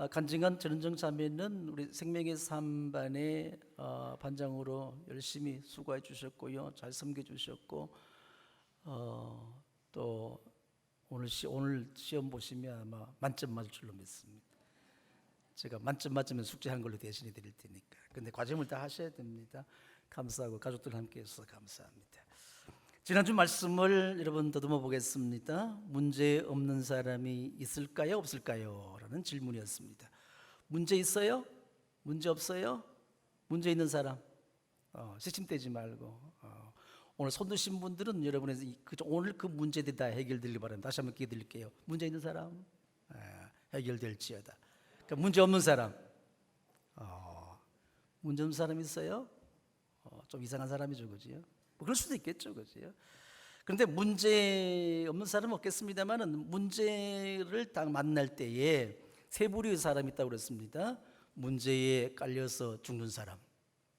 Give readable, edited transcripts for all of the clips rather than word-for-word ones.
간증한 전은정 자매는 우리 생명의 삶반의 반장으로 열심히 수고해 주셨고요, 잘 섬겨 주셨고, 또 오늘 시험 보시면 아마 만점 맞을 줄로 믿습니다. 제가 만점 맞으면 숙제한 걸로 대신해 드릴 테니까. 근데 과정을 다 하셔야 됩니다. 감사하고 가족들 함께 해주셔서 감사합니다. 지난주 말씀을 여러분 더듬어 보겠습니다. 문제 없는 사람이 있을까요, 없을까요? 라는 질문이었습니다. 문제 있어요? 문제 없어요? 문제 있는 사람 시침대지 말고 오늘 손 드신 분들은 여러분의 오늘 그 문제들이 다 해결되길 바랍니다. 다시 한번 기회 드릴게요. 문제 있는 사람 해결될지어다. 그러니까 문제 없는 사람, 문제 없는 사람 있어요? 좀 이상한 사람이죠, 그지요? 뭐 그럴 수도 있겠죠, 그지요? 그런데 문제 없는 사람은 없겠습니다만은 문제를 딱 만날 때에 세 부류의 사람이 있다고 그랬습니다. 문제에 깔려서 죽는 사람,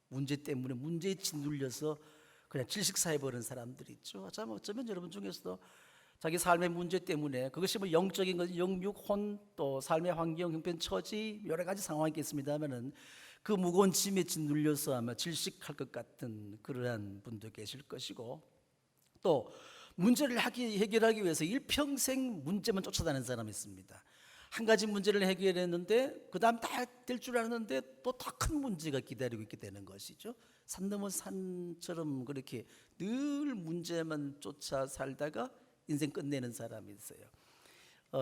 문제 때문에 문제에 짓눌려서 그냥 질식사해버리는 사람들이 있죠. 자, 어쩌면 여러분 중에서도 자기 삶의 문제 때문에 그것이 뭐 영적인 것, 영육, 혼, 또 삶의 환경, 형편, 처지 여러 가지 상황이 있겠습니다만은 그 무거운 짐에 짓눌려서 아마 질식할 것 같은 그러한 분도 계실 것이고, 또 문제를 해결하기 위해서 일평생 문제만 쫓아다니는 사람이 있습니다. 한 가지 문제를 해결했는데 그 다음 다 될 줄 알았는데 또 더 큰 문제가 기다리고 있게 되는 것이죠. 산 넘어 산처럼 그렇게 늘 문제만 쫓아 살다가 인생 끝내는 사람이 있어요.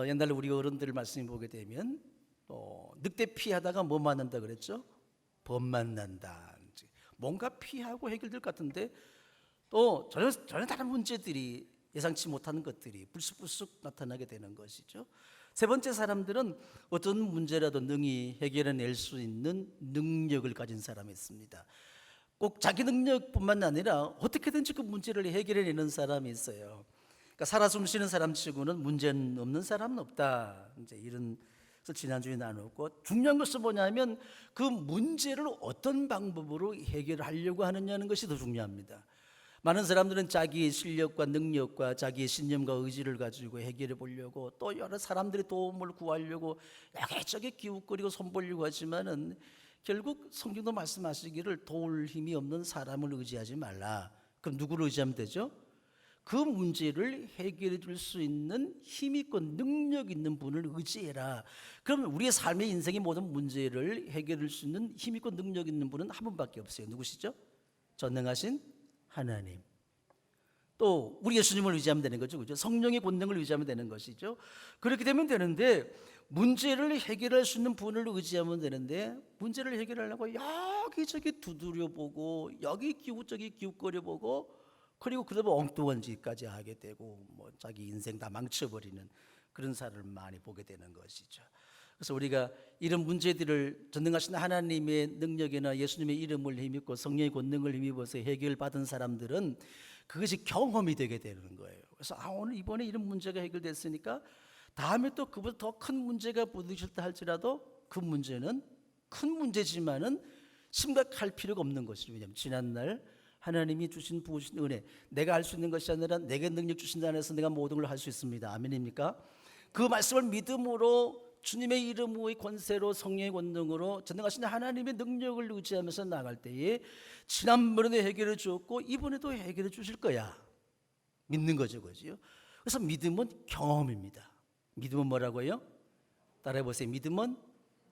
옛날에 우리 어른들 말씀 보게 되면 늑대 피하다가 뭐 만난다 그랬죠? 범 만난다. 뭔가 피하고 해결될 것 같은데 또 전혀 다른 문제들이, 예상치 못하는 것들이 불쑥불쑥 나타나게 되는 것이죠. 세 번째 사람들은 어떤 문제라도 능히 해결해낼 수 있는 능력을 가진 사람이 있습니다. 꼭 자기 능력뿐만 아니라 어떻게든지 그 문제를 해결해내는 사람이 있어요. 그러니까 살아 숨쉬는 사람치고는 문제는 없는 사람은 없다. 이제 이런 것을 지난주에 나눴고, 중요한 것은 뭐냐면 그 문제를 어떤 방법으로 해결하려고 하느냐는 것이 더 중요합니다. 많은 사람들은 자기의 실력과 능력과 자기의 신념과 의지를 가지고 해결해 보려고, 또 여러 사람들의 도움을 구하려고 여기저기 기웃거리고 손 벌리고 하지만은 결국 성경도 말씀하시기를 도울 힘이 없는 사람을 의지하지 말라. 그럼 누구를 의지하면 되죠? 그 문제를 해결해 줄 수 있는 힘 있고 능력 있는 분을 의지해라. 그러면 우리의 삶의 인생의 모든 문제를 해결할 수 있는 힘 있고 능력 있는 분은 한 분밖에 없어요. 누구시죠? 전능하신 하나님. 또 우리 예수님을 의지하면 되는 거죠, 그죠? 성령의 권능을 의지하면 되는 것이죠. 그렇게 되면 되는데, 문제를 해결할 수 있는 분을 의지하면 되는데 문제를 해결하려고 여기저기 두드려보고 여기 기웃저기 기웃거려보고, 그리고 그러다 엉뚱한 짓까지 하게 되고 뭐 자기 인생 다 망쳐버리는 그런 사람을 많이 보게 되는 것이죠. 그래서 우리가 이런 문제들을 전능하신 하나님의 능력이나 예수님의 이름을 힘입고 성령의 권능을 힘입어서 해결받은 사람들은 그것이 경험이 되게 되는 거예요. 그래서 오늘 이번에 이런 문제가 해결됐으니까 다음에 또 그보다 더 큰 문제가 부딪혔다 할지라도 그 문제는 큰 문제지만은 심각할 필요가 없는 것이죠. 왜냐하면 지난날 하나님이 부으신 은혜, 내가 할 수 있는 것이 아니라 내게 능력 주신 자 안에서 내가 모든 걸 할 수 있습니다. 아멘입니까? 그 말씀을 믿음으로 주님의 이름의 권세로 성령의 권능으로 전능하신 하나님의 능력을 의지하면서 나갈 때에 지난번에도 해결해 주었고 이번에도 해결해 주실 거야. 믿는 거죠, 그죠? 그래서 믿음은 경험입니다. 믿음은 뭐라고요? 따라해 보세요. 믿음은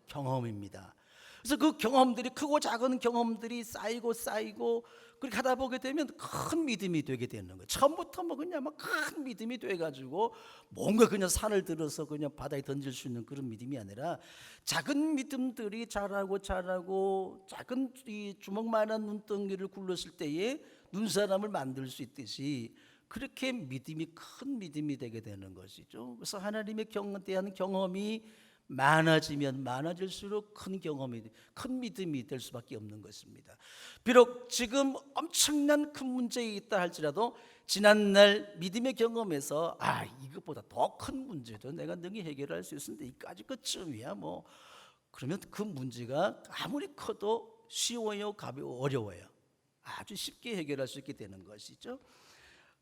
경험입니다. 그래서 그 경험들이, 크고 작은 경험들이 쌓이고 그렇게 하다 보게 되면 큰 믿음이 되게 되는 거예요. 처음부터 뭐 그냥 막 큰 믿음이 돼가지고 뭔가 그냥 산을 들어서 그냥 바다에 던질 수 있는 그런 믿음이 아니라 작은 믿음들이 자라고 작은 이 주먹만한 눈덩이를 굴렀을 때에 눈사람을 만들 수 있듯이 그렇게 믿음이 큰 믿음이 되게 되는 것이죠. 그래서 하나님의 대한 경험이 많아지면 많아질수록 큰 믿음이 될 수밖에 없는 것입니다. 비록 지금 엄청난 큰 문제가 있다 할지라도 지난날 믿음의 경험에서 이것보다 더 큰 문제도 내가 능히 해결할 수 있는데 이까지 것쯤이야 뭐, 그러면 그 문제가 아무리 커도 쉬워요, 어려워요? 아주 쉽게 해결할 수 있게 되는 것이죠.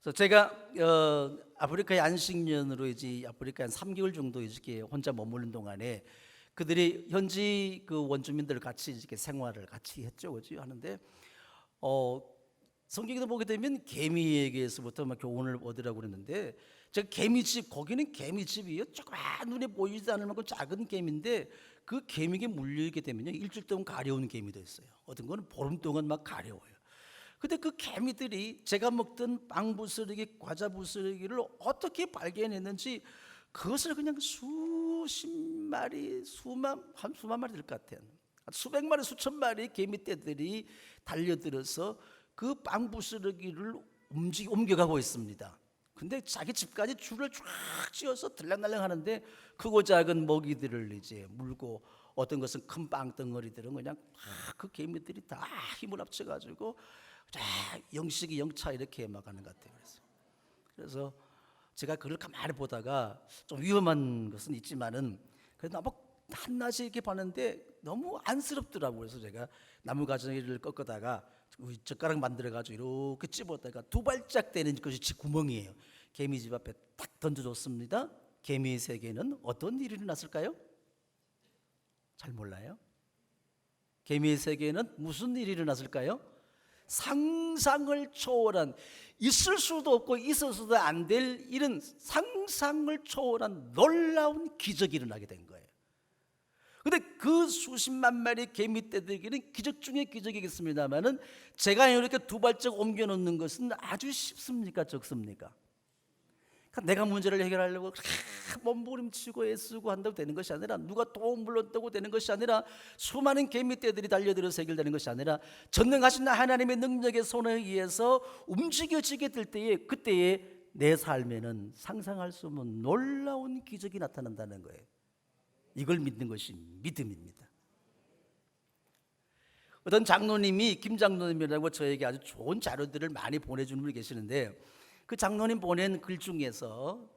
그래서 제가 아프리카의 안식년으로 이제 아프리카 한 3개월 정도 이렇게 혼자 머무는 동안에 그들이 현지 그 원주민들 같이 이렇게 생활을 같이 했죠, 그죠? 하는데 성경에도 보게 되면 개미에게서부터 막 교훈을 얻으라고 그랬는데, 제가 개미집, 거기는 개미집이요, 조그만 눈에 보이지 않을 만큼 작은 개미인데 그 개미에게 물리게 되면요 일주일 동안 가려운 개미도 있어요. 어떤 거는 보름 동안 막 가려워요. 근데 그 개미들이 제가 먹던 빵 부스러기, 과자 부스러기를 어떻게 발견했는지 그것을 그냥 수십 마리, 한 수만 마리 될 것 같아요. 수백 마리, 수천 마리 개미떼들이 달려들어서 그 빵 부스러기를 옮겨가고 있습니다. 근데 자기 집까지 줄을 쫙 지어서 들락날락 하는데 크고 작은 먹이들을 이제 물고, 어떤 것은 큰 빵덩어리들은 그냥 그 개미들이 다 힘을 합쳐가지고 영식이 영차 이렇게 막 가는 것 같아요. 그래서 제가 그걸 가만히 보다가 좀 위험한 것은 있지만은 그래도 아마 한낮에 이렇게 봤는데 너무 안쓰럽더라고요. 그래서 제가 나무 가지를 꺾다가 젓가락 만들어 가지고 이렇게 찝었다가 두 발짝 되는 것이 구멍이에요. 개미집 앞에 딱 던져줬습니다. 개미의 세계는 어떤 일이 일어났을까요? 잘 몰라요. 개미의 세계에는 무슨 일이 일어났을까요? 상상을 초월한, 있을 수도 없고 있어서도 안 될 이런 상상을 초월한 놀라운 기적이 일어나게 된 거예요. 근데 그 수십만 마리 개미떼들에게는 기적 중에 기적이겠습니다만은 제가 이렇게 두 발짝 옮겨 놓는 것은 아주 쉽습니까, 적습니까? 그러니까 내가 문제를 해결하려고 몸부림치고 애쓰고 한다고 되는 것이 아니라, 누가 도움 불렀다고 되는 것이 아니라, 수많은 개미떼들이 달려들어서 해결되는 것이 아니라 전능하신 하나님의 능력의 손에 의해서 움직여지게 될 때에, 그때에 내 삶에는 상상할 수 없는 놀라운 기적이 나타난다는 거예요. 이걸 믿는 것이 믿음입니다. 어떤 장로님이, 김 장로님이라고 저에게 아주 좋은 자료들을 많이 보내주는 분이 계시는데, 그 장로님 보낸 글 중에서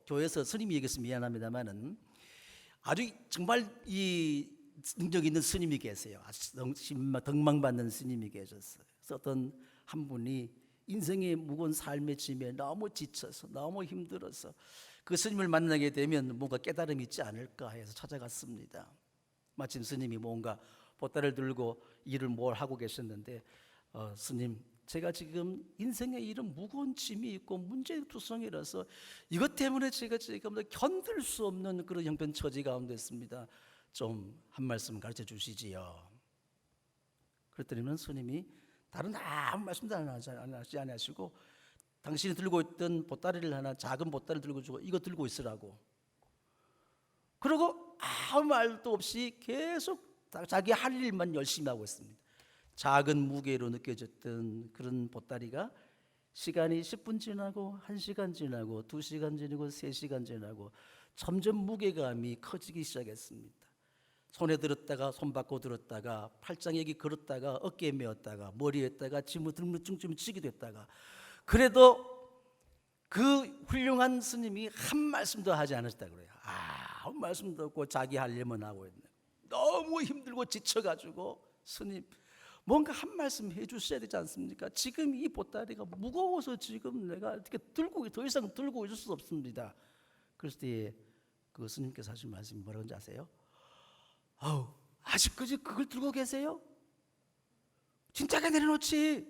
교회에서 스님이 얘기해서 미안합니다만은 아주 정말 이 능력 있는 스님이 계세요. 아주 덕망받는 스님이 계셨어요. 그래서 어떤 한 분이 인생의 무거운 삶의 짐에 너무 지쳐서 너무 힘들어서 그 스님을 만나게 되면 뭔가 깨달음이 있지 않을까 해서 찾아갔습니다. 마침 스님이 뭔가 보따리를 들고 일을 뭘 하고 계셨는데, 스님, 제가 지금 인생에 이런 무거운 짐이 있고 문제투성이라서 이것 때문에 제가 지금 견딜 수 없는 그런 형편처지 가운데 있습니다. 좀 한 말씀 가르쳐 주시지요. 그랬더니는 스님이 다른 아무 말씀도 안 하시고 당신이 들고 있던 보따리를 하나, 작은 보따리를 들고 주고 이거 들고 있으라고. 그리고 아무 말도 없이 계속 자기 할 일만 열심히 하고 있습니다. 작은 무게로 느껴졌던 그런 보따리가 시간이 10분 지나고 1시간 지나고 2시간 지나고 3시간 지나고 점점 무게감이 커지기 시작했습니다. 손에 들었다가 손 받고 들었다가 팔짱에 걸었다가 어깨에 메었다가 머리에다가 짐을 들무증 치게 됐다가, 그래도 그 훌륭한 스님이 한 말씀도 하지 않으셨다고 그래요. 아무 말씀도 없고 자기 할 일만 하고 있네. 너무 힘들고 지쳐가지고, 스님 뭔가 한 말씀 해주셔야 되지 않습니까? 지금 이 보따리가 무거워서 지금 내가 이렇게 더 이상 들고 있을 수 없습니다. 그랬을 때 그 스님께서 하신 말씀이 뭐라고 하는지 아세요? 아직까지 그걸 들고 계세요? 진짜게 내려놓지.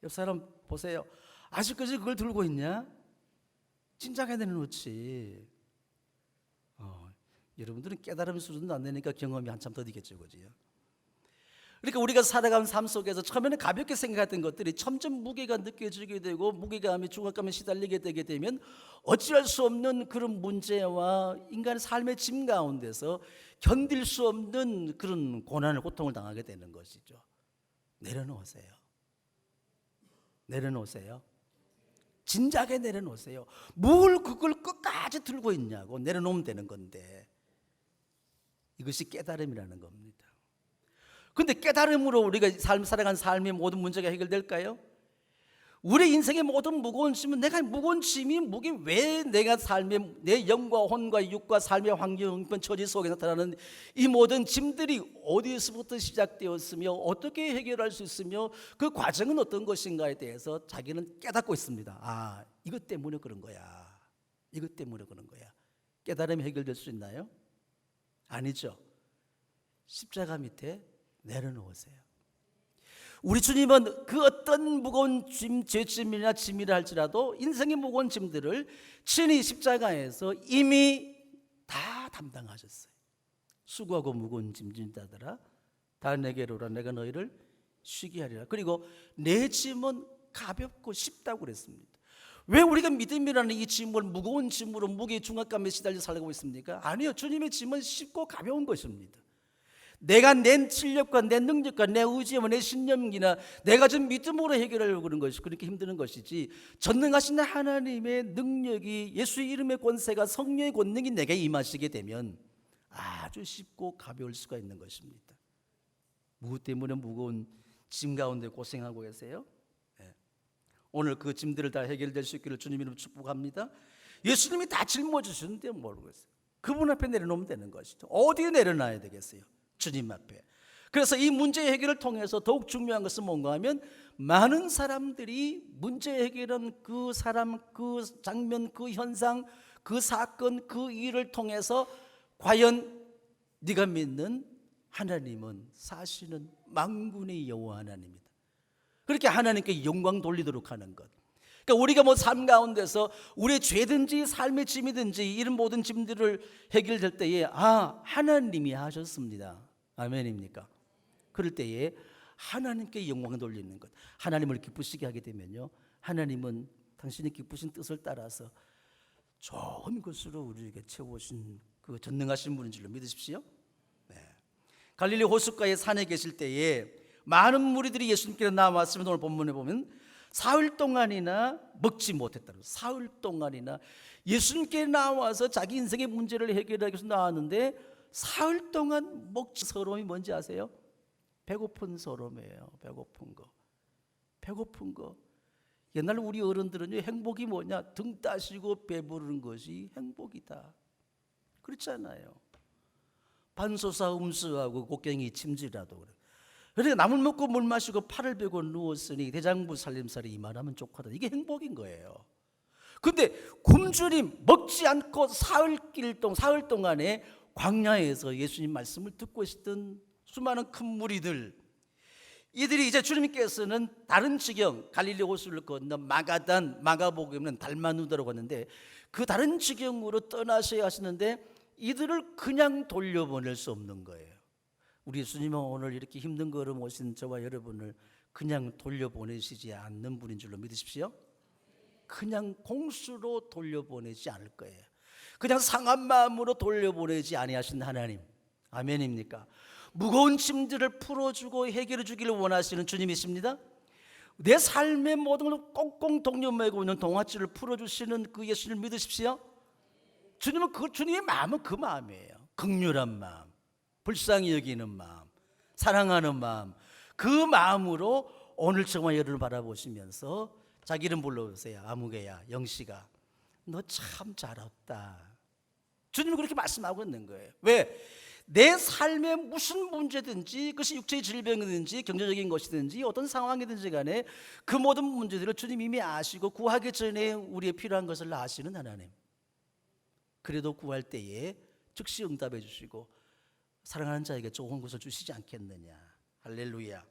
옆 사람 보세요. 아직까지 그걸 들고 있냐? 진짜게 내려놓지. 여러분들은 깨달음 수준도 안 되니까 경험이 한참 더디겠죠, 그지요? 그러니까 우리가 살아가는 삶 속에서 처음에는 가볍게 생각했던 것들이 점점 무게가 느껴지게 되고 무게감이 중압감에 시달리게 되게 되면 어찌할 수 없는 그런 문제와 인간의 삶의 짐 가운데서 견딜 수 없는 그런 고난을, 고통을 당하게 되는 것이죠. 내려놓으세요. 내려놓으세요. 진작에 내려놓으세요. 뭘 그걸 끝까지 들고 있냐고. 내려놓으면 되는 건데. 이것이 깨달음이라는 겁니다. 근데 깨달음으로 우리가 살아가는 삶의 모든 문제가 해결될까요? 우리 인생의 모든 무거운 짐은, 내가 무거운 짐이 왜 내가 삶의, 내 영과 혼과 육과 삶의 환경, 형편, 처지 속에 나타나는 이 모든 짐들이 어디서부터 시작되었으며 어떻게 해결할 수 있으며 그 과정은 어떤 것인가에 대해서 자기는 깨닫고 있습니다. 이것 때문에 그런 거야. 이것 때문에 그런 거야. 깨달음이 해결될 수 있나요? 아니죠. 십자가 밑에 내려놓으세요. 우리 주님은 그 어떤 무거운 죄짐이나 짐이라 할지라도 인생의 무거운 짐들을 친히 십자가에서 이미 다 담당하셨어요. 수고하고 무거운 짐진 자들아 다 내게로 오라 내가 너희를 쉬게 하리라. 그리고 내 짐은 가볍고 쉽다고 그랬습니다. 왜 우리가 믿음이라는 이 짐을 무거운 짐으로 무게 중압감에 시달려 살고 있습니까? 아니요, 주님의 짐은 쉽고 가벼운 것입니다. 내가 내 실력과 내 능력과 내 의지와 내 신념이나 내가 좀 믿음으로 해결하려고 그런 것이 그렇게 힘드는 것이지, 전능하신 하나님의 능력이, 예수의 이름의 권세가, 성령의 권능이 내게 임하시게 되면 아주 쉽고 가벼울 수가 있는 것입니다. 무엇 때문에 무거운 짐 가운데 고생하고 계세요? 네. 오늘 그 짐들을 다 해결될 수 있기를 주님 이름으로 축복합니다. 예수님이 다 짊어지셨는데 모르겠어요. 그분 앞에 내려놓으면 되는 것이죠. 어디에 내려놔야 되겠어요? 주님 앞에. 그래서 이 문제 해결을 통해서 더욱 중요한 것은 뭔가 하면, 많은 사람들이 문제 해결한 그 사람, 그 장면, 그 현상, 그 사건, 그 일을 통해서 과연 네가 믿는 하나님은 사실은 만군의 여호와 하나님이다, 그렇게 하나님께 영광 돌리도록 하는 것. 그러니까 우리가 뭐 삶 가운데서 우리의 죄든지 삶의 짐이든지 이런 모든 짐들을 해결될 때에 하나님이 하셨습니다. 아멘입니까? 그럴 때에 하나님께 영광을 돌리는 것, 하나님을 기쁘시게 하게 되면요, 하나님은 당신의 기쁘신 뜻을 따라서 좋은 것으로 우리에게 채우신 그 전능하신 분인 줄로 믿으십시오. 네. 갈릴리 호숫가의 산에 계실 때에 많은 무리들이 예수님께 나왔으면, 오늘 본문에 보면 사흘 동안이나 먹지 못했다고. 사흘 동안이나 예수님께 나와서 자기 인생의 문제를 해결하기 위해서 나왔는데 사흘 동안 먹지. 서러움이 뭔지 아세요? 배고픈 서러움이에요. 배고픈 거. 옛날 우리 어른들은요, 행복이 뭐냐? 등 따시고 배부르는 것이 행복이다, 그렇잖아요. 반소사 음수하고 곡괭이 침질하도 그래. 그러니까 나물 먹고 물 마시고 팔을 베고 누웠으니 대장부 살림살이 이만하면 족하다, 이게 행복인 거예요. 근데 굶주림 먹지 않고 사흘 동안에 광야에서 예수님 말씀을 듣고 있었던 수많은 큰 무리들, 이들이 이제 주님께서는 다른 지경, 갈릴리 호수를 건너 마가복음은 달마누다로 갔는데 그 다른 지경으로 떠나셔야 하시는데 이들을 그냥 돌려보낼 수 없는 거예요. 우리 예수님은 오늘 이렇게 힘든 걸음 오신 저와 여러분을 그냥 돌려보내시지 않는 분인 줄로 믿으십시오. 그냥 공수로 돌려보내지 않을 거예요. 그냥 상한 마음으로 돌려보내지 아니하신 하나님, 아멘입니까? 무거운 짐들을 풀어주고 해결해 주기를 원하시는 주님이십니다. 내 삶의 모든 걸 꽁꽁 동여매고 있는 동아줄을 풀어주시는 그 예수님을 믿으십시오. 주님의 마음은 그 마음이에요. 긍휼한 마음, 불쌍히 여기는 마음, 사랑하는 마음, 그 마음으로 오늘 저와 여러분을 바라보시면서 자기 이름 불러보세요. 아무개야, 영씨가 너 참 잘했다. 주님은 그렇게 말씀하고 있는 거예요. 왜? 내 삶에 무슨 문제든지, 그것이 육체의 질병이든지 경제적인 것이든지 어떤 상황이든지 간에 그 모든 문제들을 주님 이미 아시고 구하기 전에 우리의 필요한 것을 아시는 하나님. 그래도 구할 때에 즉시 응답해 주시고 사랑하는 자에게 좋은 것을 주시지 않겠느냐. 할렐루야.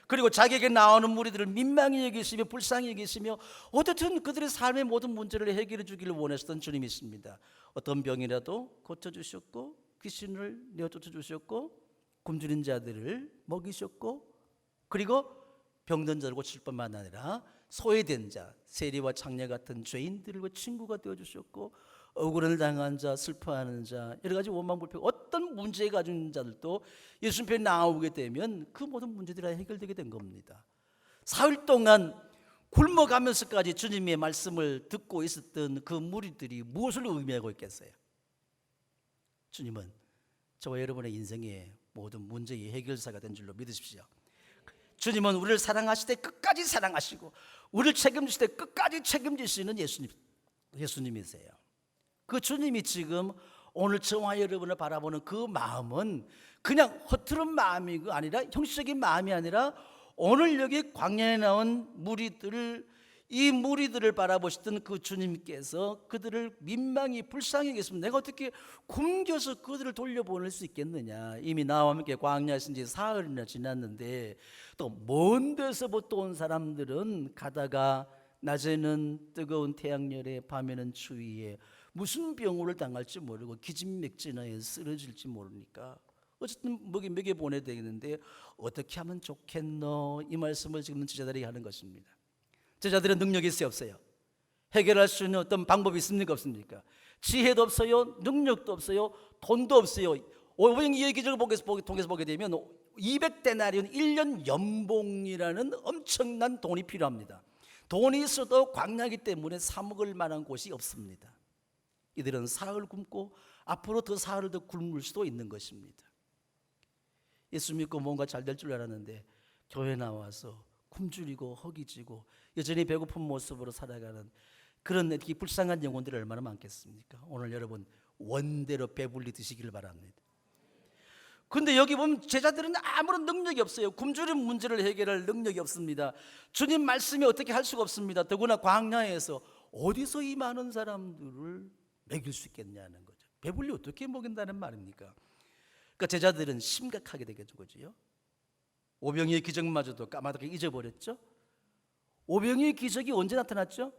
그리고 자기에게 나오는 무리들을 민망히 여기시며 불쌍히 여기시며 어떻든 그들의 삶의 모든 문제를 해결해 주기를 원하셨던 주님이 있습니다. 어떤 병이라도 고쳐주셨고 귀신을 내어 쫓아주셨고 굶주린 자들을 먹이셨고, 그리고 병든 자를 고칠 뿐만 아니라 소외된 자, 세리와 창녀 같은 죄인들과 친구가 되어주셨고, 억울을 당한 자, 슬퍼하는 자, 여러 가지 원망불평, 어떤 문제 가진 자들도 예수님 편에 나오게 되면 그 모든 문제들이 해결되게 된 겁니다. 사흘 동안 굶어가면서까지 주님의 말씀을 듣고 있었던 그 무리들이 무엇을 의미하고 있겠어요? 주님은 저와 여러분의 인생의 모든 문제의 해결사가 된 줄로 믿으십시오. 주님은 우리를 사랑하실 때 끝까지 사랑하시고 우리를 책임지실 때 끝까지 책임지시는 예수님이세요. 그 주님이 지금 오늘 저와 여러분을 바라보는 그 마음은 그냥 허투른 마음이 아니라, 형식적인 마음이 아니라, 오늘 여기 광야에 나온 무리들을 이 무리들을 바라보시던 그 주님께서 그들을 민망히 불쌍히 여겼습니다. 내가 어떻게 굶겨서 그들을 돌려보낼 수 있겠느냐. 이미 나와 함께 광야하신 지 사흘이나 지났는데 또 먼 데서부터 온 사람들은 가다가 낮에는 뜨거운 태양열에 밤에는 추위에 무슨 병으로 당할지 모르고 기진맥진하여 쓰러질지 모르니까 어쨌든 먹여 보내야 되겠는데 어떻게 하면 좋겠노? 이 말씀을 지금 제자들이 하는 것입니다. 제자들은 능력이 있어요, 없어요? 해결할 수 있는 어떤 방법이 있습니까, 없습니까? 지혜도 없어요, 능력도 없어요, 돈도 없어요. 오병이의 기적을 통해서 보게 되면 200데나리온 1년 연봉이라는 엄청난 돈이 필요합니다. 돈이 있어도 광야이기 때문에 사 먹을 만한 곳이 없습니다. 이들은 사흘 굶고 앞으로 더 사흘을 더 굶을 수도 있는 것입니다. 예수 믿고 뭔가 잘 될 줄 알았는데 교회 나와서 굶주리고 허기지고 여전히 배고픈 모습으로 살아가는 그런 이 불쌍한 영혼들이 얼마나 많겠습니까? 오늘 여러분 원대로 배불리 드시길 바랍니다. 근데 여기 보면 제자들은 아무런 능력이 없어요. 굶주린 문제를 해결할 능력이 없습니다. 주님 말씀이 어떻게 할 수가 없습니다. 더구나 광야에서 어디서 이 많은 사람들을 먹일 수 있겠냐는 거죠. 배불리 어떻게 먹인다는 말입니까? 그러니까 제자들은 심각하게 되겠죠. 오병이의 기적마저도 까마득하게 잊어버렸죠. 오병이의 기적이 언제 나타났죠?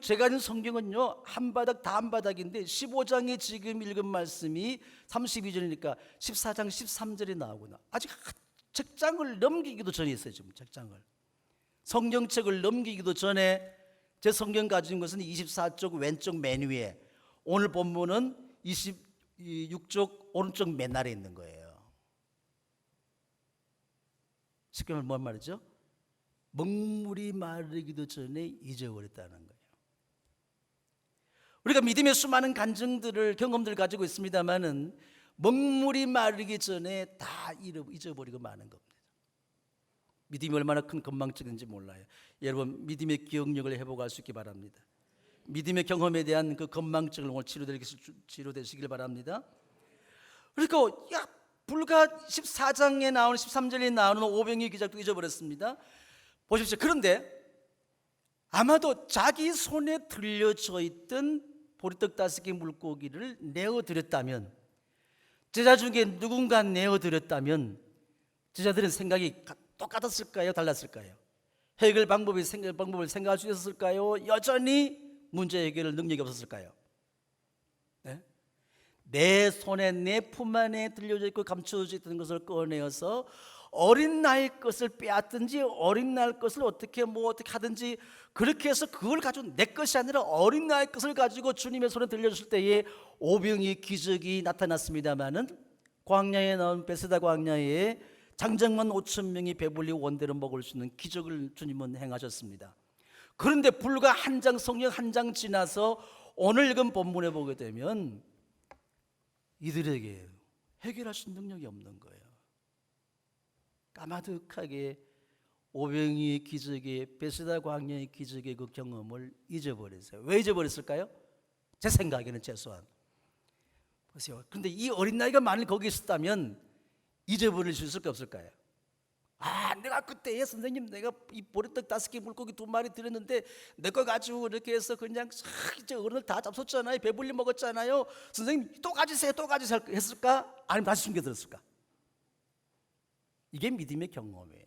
제가 읽은 성경은요 한 바닥 다 한 바닥인데 15장에 지금 읽은 말씀이 32절이니까 14장 13절에 나오구나. 아직 책장을 넘기기도 전에 있어요. 지금 책장을 성경책을 넘기기도 전에 제 성경 가진 것은 24쪽 왼쪽 맨 위에, 오늘 본문은 26쪽 오른쪽 맨 아래에 있는 거예요. 쉽게 말하면 뭔 말이죠? 먹물이 마르기도 전에 잊어버렸다는 거예요. 우리가 믿음의 수많은 간증들을 경험들을 가지고 있습니다만은 먹물이 마르기 전에 다 잊어버리고 마는 겁니다. 믿음이 얼마나 큰 건망증인지 몰라요. 여러분 믿음의 기억력을 회복할 수 있기 바랍니다. 믿음의 경험에 대한 그 건망증을 오늘 치료되시길 바랍니다. 그러니까 불과 14장에 나오는 13절에 나오는 오병이의 기적도 잊어버렸습니다. 보십시오. 그런데 아마도 자기 손에 들려져 있던 보리떡 5개 물고기를 내어드렸다면, 제자 중에 누군가 내어드렸다면 제자들은 생각이 똑같았을까요? 달랐을까요? 해결 방법을 생각할 수 있었을까요? 여전히 문제 해결을 능력이 없었을까요? 네? 내 손에 내 품 안에 들려져 있고 감춰져 있던 것을 꺼내어서 어린 나의 것을 빼앗든지 어린 나의 것을 어떻게 하든지 그렇게 해서 그걸 가지고 내 것이 아니라 어린 나의 것을 가지고 주님의 손에 들려줬을 때에 오병이의 기적이 나타났습니다마는 광야에 나온 베세다 광야에 장정만 5천 명이 배불리 원대로 먹을 수 있는 기적을 주님은 행하셨습니다. 그런데 불과 한 장 성경 한 장 지나서 오늘 읽은 본문에 보게 되면 이들에게 해결할 수 있는 능력이 없는 거예요. 까마득하게 오병이의 기적의 베세다 광야의 기적의 그 경험을 잊어버렸어요. 왜 잊어버렸을까요? 제 생각에는 최소한. 보세요. 그런데 이 어린 나이가 만일 거기 있었다면 잊어버릴 수 있을까 없을까요? 내가 그때 선생님 내가 이 보리떡 5개 물고기 2마리 드렸는데 내 거 가지고 이렇게 해서 그냥 이제 어른들 다 잡섰잖아요. 배불리 먹었잖아요. 선생님 또 가지세요 했을까? 아니면 다시 숨겨들었을까? 이게 믿음의 경험이에요.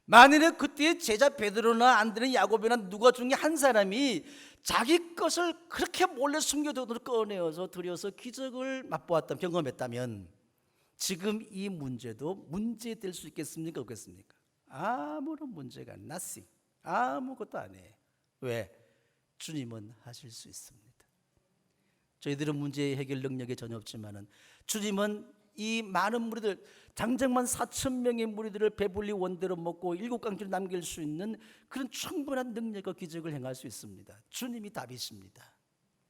만일에 그때 제자 베드로나 안드레 야고보나 누가 중에 한 사람이 자기 것을 그렇게 몰래 숨겨두고 꺼내어서 드려서 기적을 맛보았다면, 경험했다면 지금 이 문제도 문제될 수 있겠습니까? 없겠습니까? 아무런 문제가 nothing. 아무것도 안 해. 왜? 주님은 하실 수 있습니다. 저희들은 문제 해결 능력이 전혀 없지만은 주님은 이 많은 무리들, 장정만 4천 명의 무리들을 배불리 원대로 먹고 7강길을 남길 수 있는 그런 충분한 능력과 기적을 행할 수 있습니다. 주님이 답이십니다.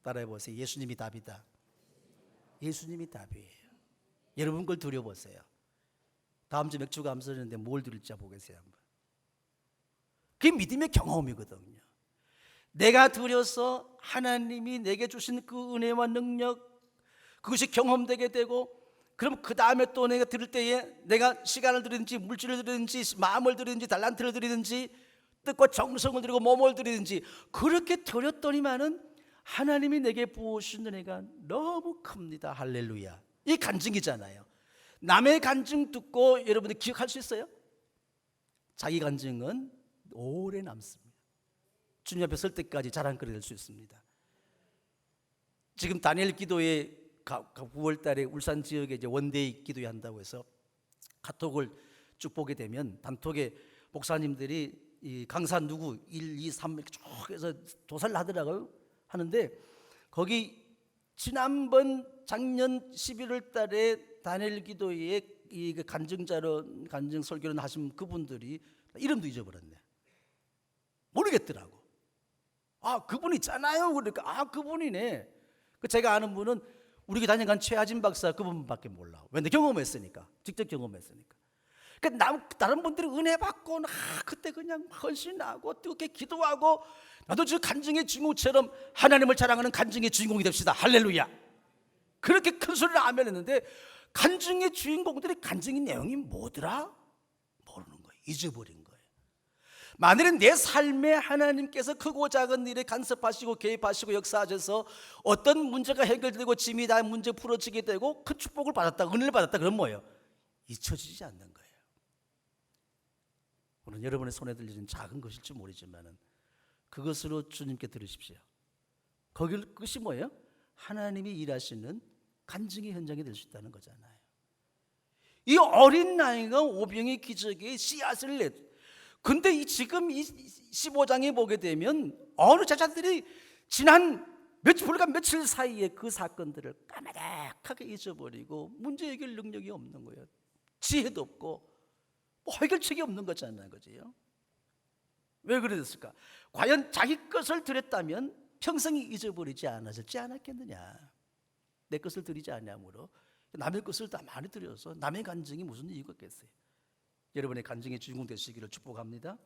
따라해 보세요. 예수님이 답이다. 예수님이 답이에요. 여러분 걸 드려보세요. 다음 주 맥주 감사했는데 뭘 드릴지 보겠어요 한번. 그게 믿음의 경험이거든요. 내가 드려서 하나님이 내게 주신 그 은혜와 능력, 그것이 경험되게 되고, 그럼 그 다음에 또 내가 드릴 때에 내가 시간을 드리든지 물질을 드리든지 마음을 드리든지 달란트를 드리든지 뜻과 정성을 들이고 몸을 들이든지 그렇게 드렸더니만은 하나님이 내게 부어주신 은혜가 너무 큽니다. 할렐루야. 이 간증이잖아요. 남의 간증 듣고 여러분들 기억할 수 있어요? 자기 간증은 오래 남습니다. 주님 앞에 설 때까지 자랑거리 될 수 있습니다. 지금 다니엘 기도회 9월 달에 울산 지역에 이제 원데이 기도회 한다고 해서 카톡을 쭉 보게 되면 단톡에 목사님들이 이 강사 누구 1, 2, 3 이렇게 쭉 해서 조사를 하더라고요. 하는데 거기 지난번 작년 11월 달에 다니엘 기도회에 이 간증자로 간증 설교를 하신 그분들이 이름도 잊어버렸네. 모르겠더라고. 아, 그분 있잖아요. 그러니까 아, 그분이네. 제가 아는 분은 우리 교회 다녀간 최하진 박사 그분밖에 몰라. 왜냐 경험했으니까. 직접 경험했으니까. 그러니까 다른 분들이 은혜 받고 그때 그냥 헌신하고 뜨겁게 기도하고 나도 저 간증의 주인공처럼 하나님을 자랑하는 간증의 주인공이 됩시다. 할렐루야. 그렇게 큰 소리를 아멘 했는데 간증의 주인공들이 간증의 내용이 뭐더라? 모르는 거예요. 잊어버린 거예요. 만일은 내 삶에 하나님께서 크고 작은 일에 간섭하시고 개입하시고 역사하셔서 어떤 문제가 해결되고 짐이 다 문제 풀어지게 되고 큰 축복을 받았다, 은혜를 받았다, 그럼 뭐예요? 잊혀지지 않는 거예요. 오늘 여러분의 손에 들리는 작은 것일지 모르지만 그것으로 주님께 들으십시오. 그것이 뭐예요? 하나님이 일하시는 간증의 현장이 될 수 있다는 거잖아요. 이 어린 나이가 오병의 기적의 씨앗을 냈. 근데 지금 이 15장에 보게 되면 어느 제자들이 지난 불과 며칠 사이에 그 사건들을 까마득하게 잊어버리고 문제 해결 능력이 없는 거예요. 지혜도 없고 뭐 해결책이 없는 거잖아요. 그죠? 왜 그랬을까? 과연 자기 것을 드렸다면 평생 잊어버리지 않았지 않았겠느냐. 내 것을 드리지 않냐므로 남의 것을 다 많이 드려서 남의 간증이 무슨 이유가 있겠어요. 여러분의 간증의 주인공 되시기를 축복합니다.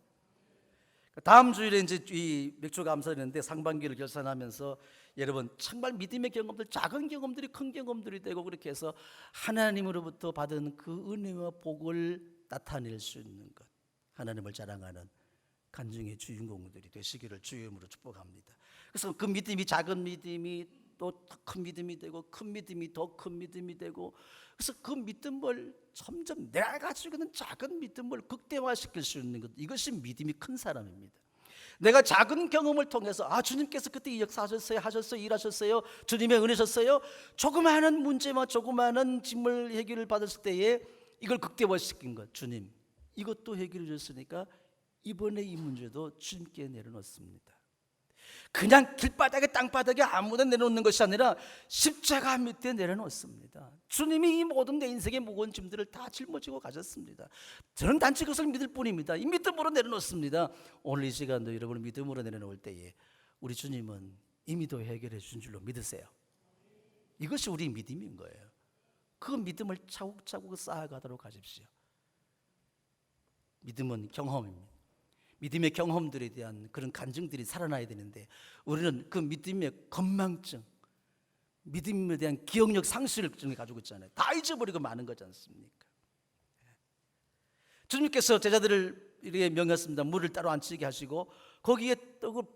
다음 주일에 이제 이 맥주 감사했는데 상반기를 결산하면서 여러분 정말 믿음의 경험들, 작은 경험들이 큰 경험들이 되고 그렇게 해서 하나님으로부터 받은 그 은혜와 복을 나타낼 수 있는 것, 하나님을 자랑하는 간증의 주인공들이 되시기를 주의 이름으로 축복합니다. 그래서 그 믿음이 작은 믿음이 또 큰 믿음이 되고 큰 믿음이 더 큰 믿음이 되고 그래서 그 믿음을 점점 내가 가지고 있는 작은 믿음을 극대화시킬 수 있는 것, 이것이 믿음이 큰 사람입니다. 내가 작은 경험을 통해서 주님께서 그때 이 역사하셨어요, 하셨어요, 일하셨어요, 주님의 은혜셨어요. 조그마한 문제와 조그마한 짐을 해결을 받았을 때에 이걸 극대화시킨 것, 주님 이것도 해결해 주셨으니까 이번에 이 문제도 주님께 내려놓습니다. 그냥 길바닥에 땅바닥에 아무데나 내려놓는 것이 아니라 십자가 밑에 내려놓습니다. 주님이 이 모든 내 인생의 무거운 짐들을 다 짊어지고 가셨습니다. 저는 단지 그것을 믿을 뿐입니다. 이 믿음으로 내려놓습니다. 오늘 이 시간도 여러분을 믿음으로 내려놓을 때에 우리 주님은 이미도 해결해 주신 줄로 믿으세요. 이것이 우리 믿음인 거예요. 그 믿음을 차곡차곡 쌓아가도록 하십시오. 믿음은 경험입니다. 믿음의 경험들에 대한 그런 간증들이 살아나야 되는데 우리는 그 믿음의 건망증, 믿음에 대한 기억력 상실을 가지고 있잖아요. 다 잊어버리고 마는 거지 않습니까? 주님께서 제자들을 이렇게 명했습니다. 물을 따로 안 치게 하시고 거기에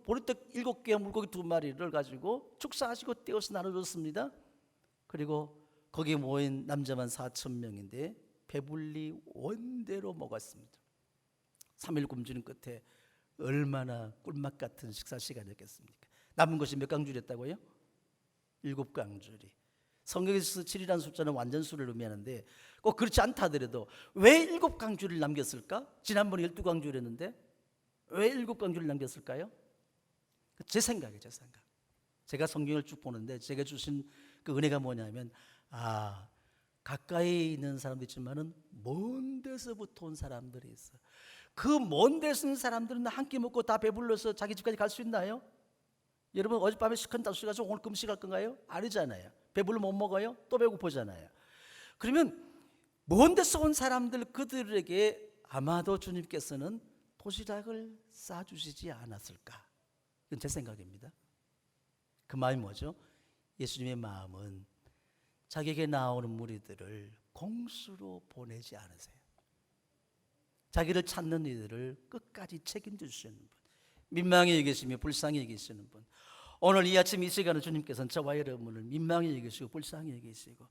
보리떡 7개와 물고기 2마리를 가지고 축사하시고 떼어서 나눠줬습니다. 그리고 거기에 모인 남자만 4,000명인데 배불리 원대로 먹었습니다. 3일 굶주린 끝에 얼마나 꿀맛 같은 식사 시간이었겠습니까? 남은 것이 몇 강줄이었다고요? 7강줄이. 성경에서 7이라는 숫자는 완전수를 의미하는데 꼭 그렇지 않다 하더라도 왜 7강줄을 남겼을까? 지난번에 12강줄이었는데 왜 7강줄을 남겼을까요? 제 생각이에요. 제 생각. 제가 성경을 쭉 보는데 제가 주신 그 은혜가 뭐냐면 가까이 있는 사람도 있지만은 먼 데서부터 온 사람들이 있어. 그 먼 데서 있는 사람들은 한 끼 먹고 다 배불러서 자기 집까지 갈 수 있나요? 여러분 어젯밤에 시큰 다수시 가지고 오늘 금식할 건가요? 아니잖아요. 배불러 못 먹어요? 또 배고프잖아요. 그러면 먼 데서 온 사람들 그들에게 아마도 주님께서는 도시락을 싸주시지 않았을까? 이건 제 생각입니다. 그 마음이 뭐죠? 예수님의 마음은 자기에게 나오는 무리들을 공수로 보내지 않으세요. 자기를 찾는 이들을 끝까지 책임져 주시는 분, 민망히 여기시며 불쌍히 여기시는 분. 오늘 이 아침 이 시간에 주님께서는 저와 여러분을 민망히 여기시고 불쌍히 여기시고,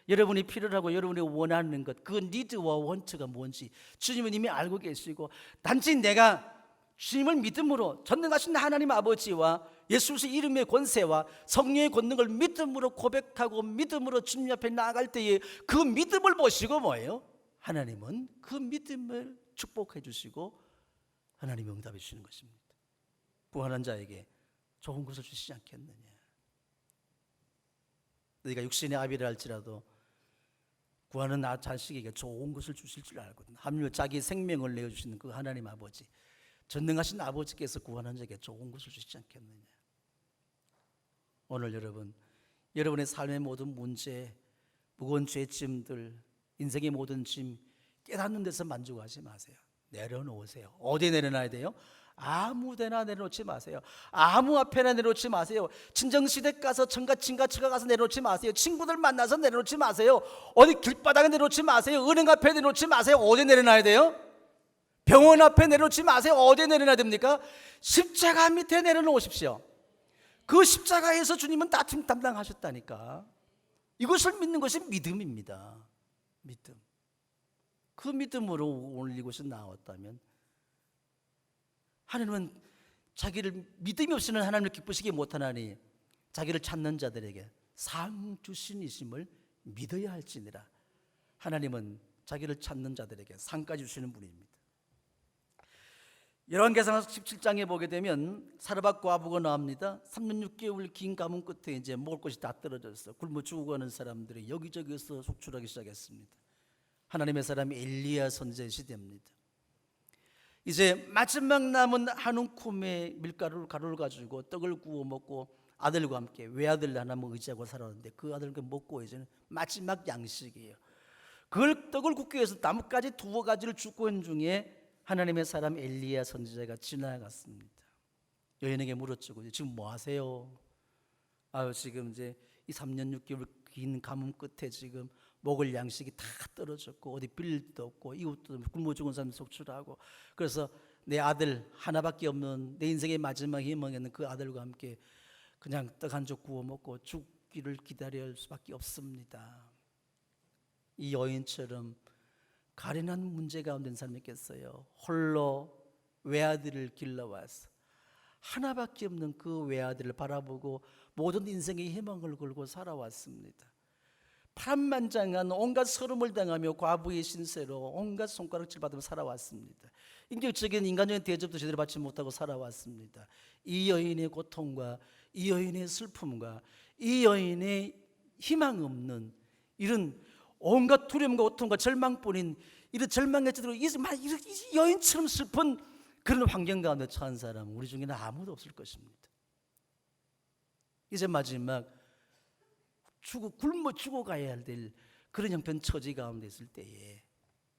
여러분이 필요하고 여러분이 원하는 것, 그 니드와 원처가 뭔지 주님은 이미 알고 계시고, 단지 내가 주님을 믿음으로 전능하신 하나님 아버지와 예수 그리스도의 이름의 권세와 성령의 권능을 믿음으로 고백하고 믿음으로 주님 앞에 나아갈 때에 그 믿음을 보시고 뭐예요? 하나님은 그 믿음을 축복해 주시고 하나님이 응답해 주시는 것입니다. 구하는 자에게 좋은 것을 주시지 않겠느냐. 너희가 육신의 아비를 할지라도 구하는 자식에게 좋은 것을 주실 줄 알거든. 하물며 자기 생명을 내어주시는 그 하나님 아버지, 전능하신 아버지께서 구하는 자에게 좋은 것을 주시지 않겠느냐. 오늘 여러분의 삶의 모든 문제, 무거운 죄짐들, 인생의 모든 짐 깨닫는 데서 만족하지 마세요. 내려놓으세요. 어디에 내려놔야 돼요? 아무 데나 내려놓지 마세요. 아무 앞에나 내려놓지 마세요. 친정시댁 가서 친가처가 가서 내려놓지 마세요. 친구들 만나서 내려놓지 마세요. 어디 길바닥에 내려놓지 마세요. 은행 앞에 내려놓지 마세요. 어디에 내려놔야 돼요? 병원 앞에 내려놓지 마세요. 어디에 내려놔야 됩니까? 십자가 밑에 내려놓으십시오. 그 십자가에서 주님은 다 담당하셨다니까. 이것을 믿는 것이 믿음입니다. 믿음. 그 믿음으로 오늘 이곳에 나왔다면 하나님은 자기를 믿음이 없이는 하나님을 기쁘시게 못하나니 자기를 찾는 자들에게 상 주신이심을 믿어야 할지니라. 하나님은 자기를 찾는 자들에게 상까지 주시는 분입니다. 열왕기상 17장에 보게 되면 사르밧 과부가 나옵니다. 3년 6개월 긴 가뭄 끝에 이제 먹을 것이 다 떨어져서 굶어 죽어가는 사람들이 여기저기서 속출하기 시작했습니다. 하나님의 사람 엘리야 선지자 시대입니다. 이제 마지막 남은 한 움큼의 가루를 가지고 떡을 구워 먹고 아들과 함께 외아들 하나만 의지하고 살았는데 그 아들과 먹고 이제는 마지막 양식이에요. 그걸 떡을 굽기 위해서 나뭇가지 2가지를 줍고 있는 중에 하나님의 사람 엘리야 선지자가 지나갔습니다. 여인에게 물었죠. 지금 뭐 하세요? 지금 이제 이 3년 6개월 긴 가뭄 끝에 지금 먹을 양식이 다 떨어졌고 어디 빌릴 데도 없고 이웃도 굶어 죽은 사람 속출하고, 그래서 내 아들 하나밖에 없는 내 인생의 마지막 희망에는 그 아들과 함께 그냥 떡 한 쪽 구워 먹고 죽기를 기다릴 수밖에 없습니다. 이 여인처럼 가련한 문제 가운데 있는 사람이 있겠어요? 홀로 외아들을 길러와서 하나밖에 없는 그 외아들을 바라보고 모든 인생의 희망을 걸고 살아왔습니다. 파란만장한 온갖 서름을 당하며 과부의 신세로 온갖 손가락질 받으며 살아왔습니다. 인격적인 인간적인 대접도 제대로 받지 못하고 살아왔습니다. 이 여인의 고통과 이 여인의 슬픔과 이 여인의 희망 없는 이런 온갖 두려움과 고통과 절망뿐인 이런 절망의 제대로 이 여인처럼 슬픈 그런 환경 가운데 처한 사람은 우리 중에는 아무도 없을 것입니다. 이제 마지막 굶어 죽어가야 될 그런 형편 처지 가운데 있을 때에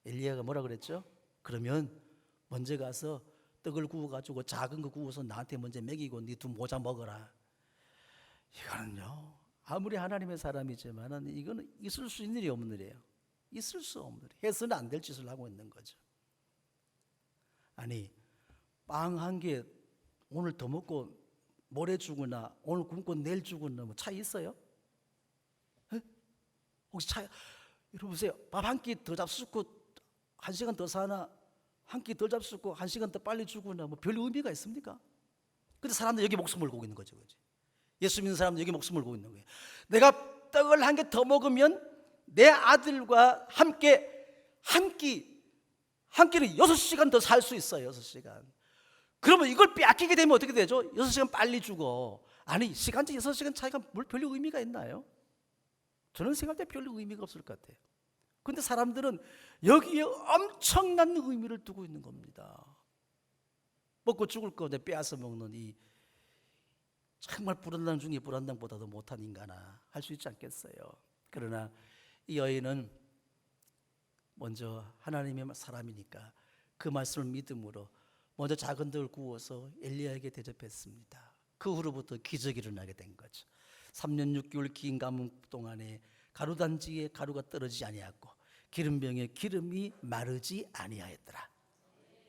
엘리야가 뭐라 그랬죠? 그러면 먼저 가서 떡을 구워가지고 작은 거 구워서 나한테 먼저 먹이고 네 2 모자 먹어라. 이거는요, 아무리 하나님의 사람이지만은 이거는 있을 수 있는 일이 없는 일이에요. 있을 수 없는 일, 해서는 안 될 짓을 하고 있는 거죠. 아니, 빵 한 개 오늘 더 먹고 모레 주거나 오늘 굶고 내일 주거나 뭐 차이 있어요? 혹시 여러분 보세요. 밥 한 끼 더 잡수고 1시간 더 사나, 한 끼 더 잡수고 1시간 더 빨리 주거나 뭐 별 의미가 있습니까? 근데 사람들 여기 목숨을 걸고 있는 거죠. 그렇지? 예수 믿는 사람들 여기 목숨을 걸고 있는 거예요. 내가 떡을 한 개 더 먹으면 내 아들과 함께 한 끼를 6시간 더 살 수 있어요. 6시간. 그러면 이걸 빼앗기게 되면 어떻게 되죠? 6시간 빨리 죽어. 아니, 시간제 6시간 차이가 별 의미가 있나요? 저는 생각할 때 별로 의미가 없을 것 같아요. 그런데 사람들은 여기에 엄청난 의미를 두고 있는 겁니다. 먹고 죽을 건데 빼앗아 먹는 이 정말 불안당 중에 불안당보다도 못한 인간아 할 수 있지 않겠어요? 그러나 이 여인은 먼저 하나님의 사람이니까 그 말씀을 믿음으로 먼저 작은 떡을 구워서 엘리야에게 대접했습니다. 그 후로부터 기적이 일어나게 된 거죠. 3년 6개월 긴 가뭄 동안에 가루단지에 가루가 떨어지지 아니하였고 기름병에 기름이 마르지 아니하였더라.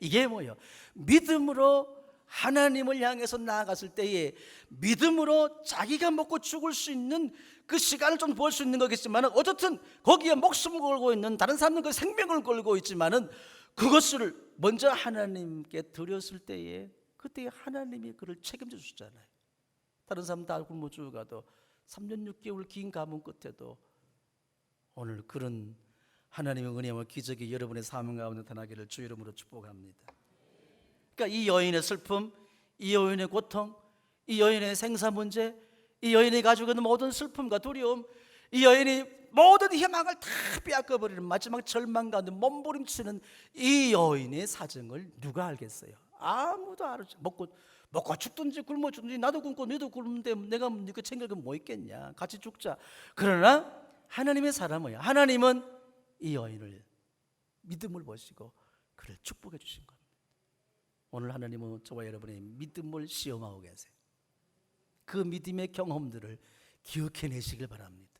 이게 뭐예요? 믿음으로 하나님을 향해서 나아갔을 때에 믿음으로 자기가 먹고 죽을 수 있는 그 시간을 좀 벌 수 있는 거겠지만, 어쨌든 거기에 목숨을 걸고 있는 다른 사람은 그 생명을 걸고 있지만은 그것을 먼저 하나님께 드렸을 때에 그때 하나님이 그를 책임져 주잖아요. 다른 사람 다 굶어 죽어가도 3년 6개월 긴 가문 끝에도 오늘 그런 하나님의 은혜와 기적이 여러분의 삶 가운데 나타나기를 주 이름으로 축복합니다. 그러니까 이 여인의 슬픔, 이 여인의 고통, 이 여인의 생사 문제, 이 여인이 가지고 있는 모든 슬픔과 두려움, 이 여인이 모든 희망을 다 빼앗겨버리는 마지막 절망 가운데 몸부림치는 이 여인의 사정을 누가 알겠어요? 아무도 알지. 먹고 죽든지 굶어 죽든지 나도 굶고 너도 굶는데 내가 네가 챙길 건 뭐 있겠냐. 같이 죽자. 그러나 하나님의 사람이에요. 하나님은 이 여인을 믿음을 보시고 그를 축복해 주신 겁니다. 오늘 하나님은 저와 여러분의 믿음을 시험하고 계세요. 그 믿음의 경험들을 기억해내시길 바랍니다.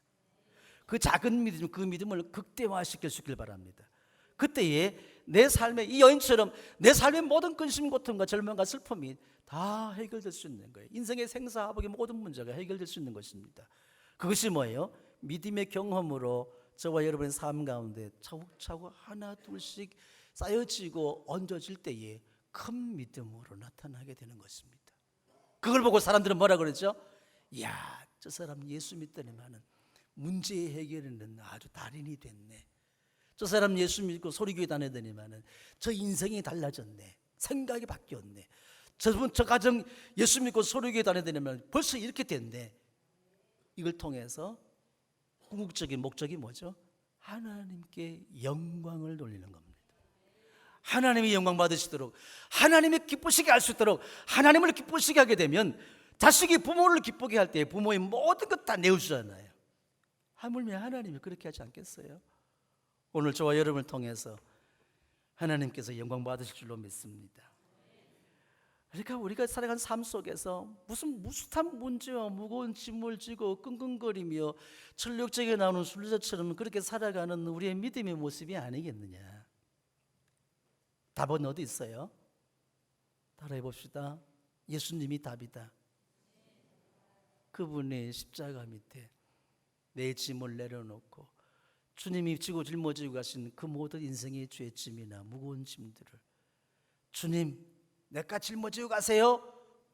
그 작은 믿음, 그 믿음을 극대화시킬 수 있길 바랍니다. 그때에 내 삶의 이 여인처럼 내 삶의 모든 근심, 고통과 절망과 슬픔이 다 해결될 수 있는 거예요. 인생의 생사화복의 모든 문제가 해결될 수 있는 것입니다. 그것이 뭐예요? 믿음의 경험으로 저와 여러분의 삶 가운데 차곡차곡 하나 둘씩 쌓여지고 얹어질 때에 큰 믿음으로 나타나게 되는 것입니다. 그걸 보고 사람들은 뭐라 그러죠? 이야, 저 사람 예수 믿더니만은 문제 해결에는 아주 달인이 됐네. 저 사람 예수 믿고 소리교회 다니더니만은 저 인생이 달라졌네. 생각이 바뀌었네. 저 가정 예수 믿고 소리교회 다니더니만 벌써 이렇게 됐네. 이걸 통해서 궁극적인 목적이 뭐죠? 하나님께 영광을 돌리는 겁니다. 하나님이 영광 받으시도록, 하나님이 기쁘시게 할 수 있도록, 하나님을 기쁘시게 하게 되면 자식이 부모를 기쁘게 할 때 부모의 모든 것 다 내어주잖아요. 하물며 하나님이 그렇게 하지 않겠어요? 오늘 저와 여러분을 통해서 하나님께서 영광 받으실 줄로 믿습니다. 그러니까 우리가 살아가는 삶 속에서 무슨 무수한 문제와 무거운 짐을 지고 끙끙거리며 철력적에 나오는 순례자처럼 그렇게 살아가는 우리의 믿음의 모습이 아니겠느냐. 답은 어디 있어요? 따라해 봅시다. 예수님이 답이다. 그분의 십자가 밑에 내 짐을 내려놓고 주님이 지고 짊어지고 가신 그 모든 인생의 죄짐이나 무거운 짐들을 주님 내가 짊어지고 가세요.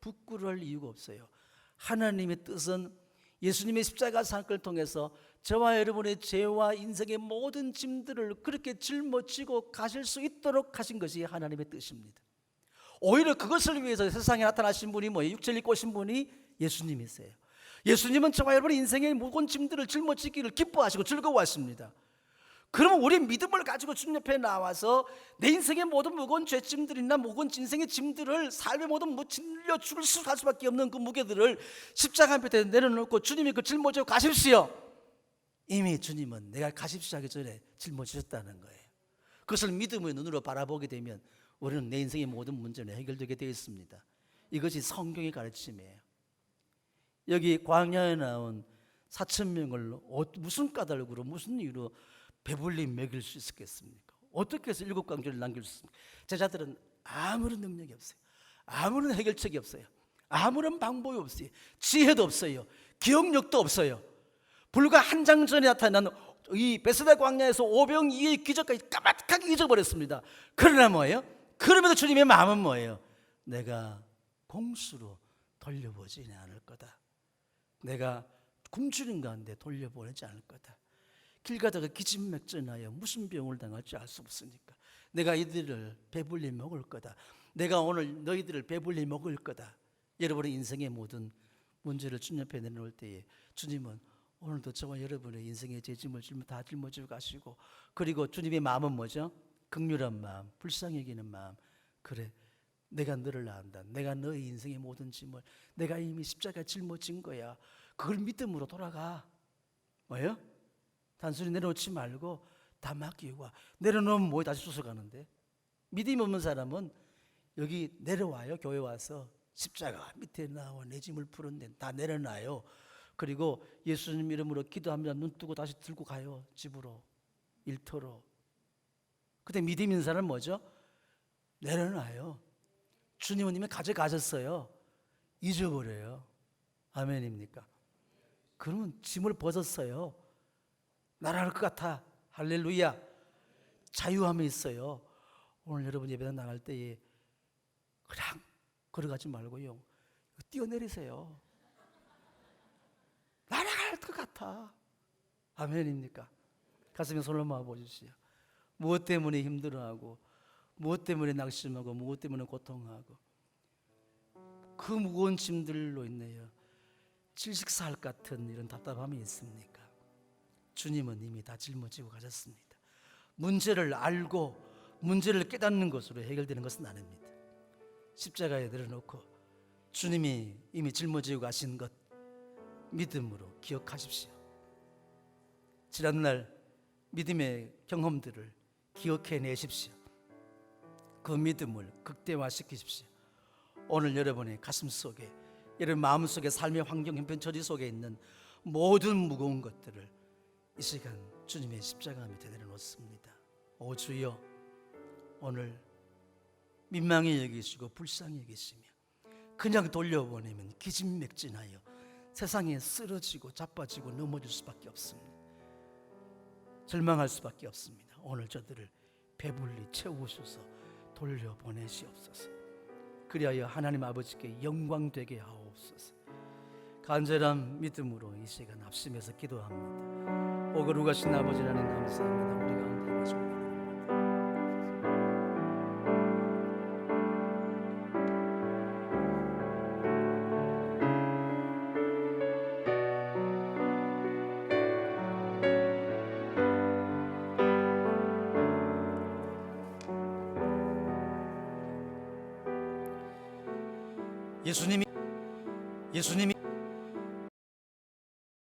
부끄러울 이유가 없어요. 하나님의 뜻은 예수님의 십자가 사건을 통해서 저와 여러분의 죄와 인생의 모든 짐들을 그렇게 짊어지고 가실 수 있도록 하신 것이 하나님의 뜻입니다. 오히려 그것을 위해서 세상에 나타나신 분이 뭐예요? 육체를 입고 오신 분이 예수님이세요. 예수님은 저와 여러분의 인생의 무거운 짐들을 짊어지기를 기뻐하시고 즐거워하십니다. 그러면 우리 믿음을 가지고 주님 옆에 나와서 내 인생의 모든 무거운 죄짐들이나 무거운 인생의 짐들을 삶의 모든 질려 죽을 수밖에 없는 그 무게들을 십자가 앞에 내려놓고 주님이 그 짊어지고 가십시오. 이미 주님은 내가 가십시오 하기 전에 짊어지셨다는 거예요. 그것을 믿음의 눈으로 바라보게 되면 우리는 내 인생의 모든 문제는 해결되게 되어 있습니다. 이것이 성경의 가르침이에요. 여기 광야에 나온 4,000명을 무슨 까닭으로 무슨 이유로 배불리 먹일 수 있었겠습니까? 어떻게 해서 7광주를 남길 수 있습니까? 제자들은 아무런 능력이 없어요. 아무런 해결책이 없어요. 아무런 방법이 없어요. 지혜도 없어요. 기억력도 없어요. 불과 한 장 전에 나타난 이 베스다 광야에서 오병이의 기적까지 까마득하게 잊어버렸습니다. 그러나 뭐예요? 그럼에도 주님의 마음은 뭐예요? 내가 공수로 돌려보지 않을 거다. 내가 굶주린 가운데 돌려보내지 않을 거다. 길 가다가 기진맥진하여 무슨 병을 당할지 알 수 없으니까 내가 이들을 배불리 먹을 거다. 내가 오늘 너희들을 배불리 먹을 거다. 여러분의 인생의 모든 문제를 주님 앞에 내놓을 때에 주님은 오늘도 저와 여러분의 인생의 죄짐을 다 짊어지고 가시고, 그리고 주님의 마음은 뭐죠? 긍휼한 마음, 불쌍히 여기는 마음. 그래, 내가 너를 안다. 내가 너의 인생의 모든 짐을 내가 이미 십자가에 짊어진 거야. 그걸 믿음으로 돌아가. 뭐예요? 단순히 내려놓지 말고 다 맡기고 와. 내려놓으면 뭐에 다시 쫓아가는데? 믿음 없는 사람은 여기 내려와요. 교회 와서 십자가 밑에 나와 내 짐을 푸는데 다 내려놔요. 그리고 예수님 이름으로 기도하며 눈 뜨고 다시 들고 가요. 집으로, 일터로. 근데 믿음 있는 사람은 뭐죠? 내려놔요. 주님은 이미 가져가셨어요. 잊어버려요. 아멘입니까? 그러면 짐을 벗었어요. 날아갈 것 같아. 할렐루야. 자유함이 있어요. 오늘 여러분 예배당 나갈 때에 그냥 걸어가지 말고요, 뛰어내리세요. 날아갈 것 같아. 아멘입니까? 가슴에 손을 모아 보십시오. 무엇 때문에 힘들어하고, 무엇 때문에 낙심하고, 무엇 때문에 고통하고, 그 무거운 짐들로 인하여 질식사할 같은 이런 답답함이 있습니까? 주님은 이미 다 짊어지고 가셨습니다. 문제를 알고 문제를 깨닫는 것으로 해결되는 것은 아닙니다. 십자가에 내려놓고 주님이 이미 짊어지고 가신 것 믿음으로 기억하십시오. 지난날 믿음의 경험들을 기억해내십시오. 그 믿음을 극대화시키십시오. 오늘 여러분의 가슴 속에, 여러분 마음 속에, 삶의 환경, 형편, 처지 속에 있는 모든 무거운 것들을 이 시간 주님의 십자가 밑에 내려놓습니다. 오 주여, 오늘 민망히 여기시고 불쌍히 여기시며 그냥 돌려보내면 기진맥진하여 세상에 쓰러지고 자빠지고 넘어질 수밖에 없습니다. 절망할 수밖에 없습니다. 오늘 저들을 배불리 채우셔서 돌려보내시옵소서. 그리하여 하나님 아버지께 영광 되게 하옵소서. 간절한 믿음으로 이 시간 합심해서 기도합니다. 오거루가신 아버지 하나님 감사합니다. 우리 가운데 임하시고 기도합니다. 예수님이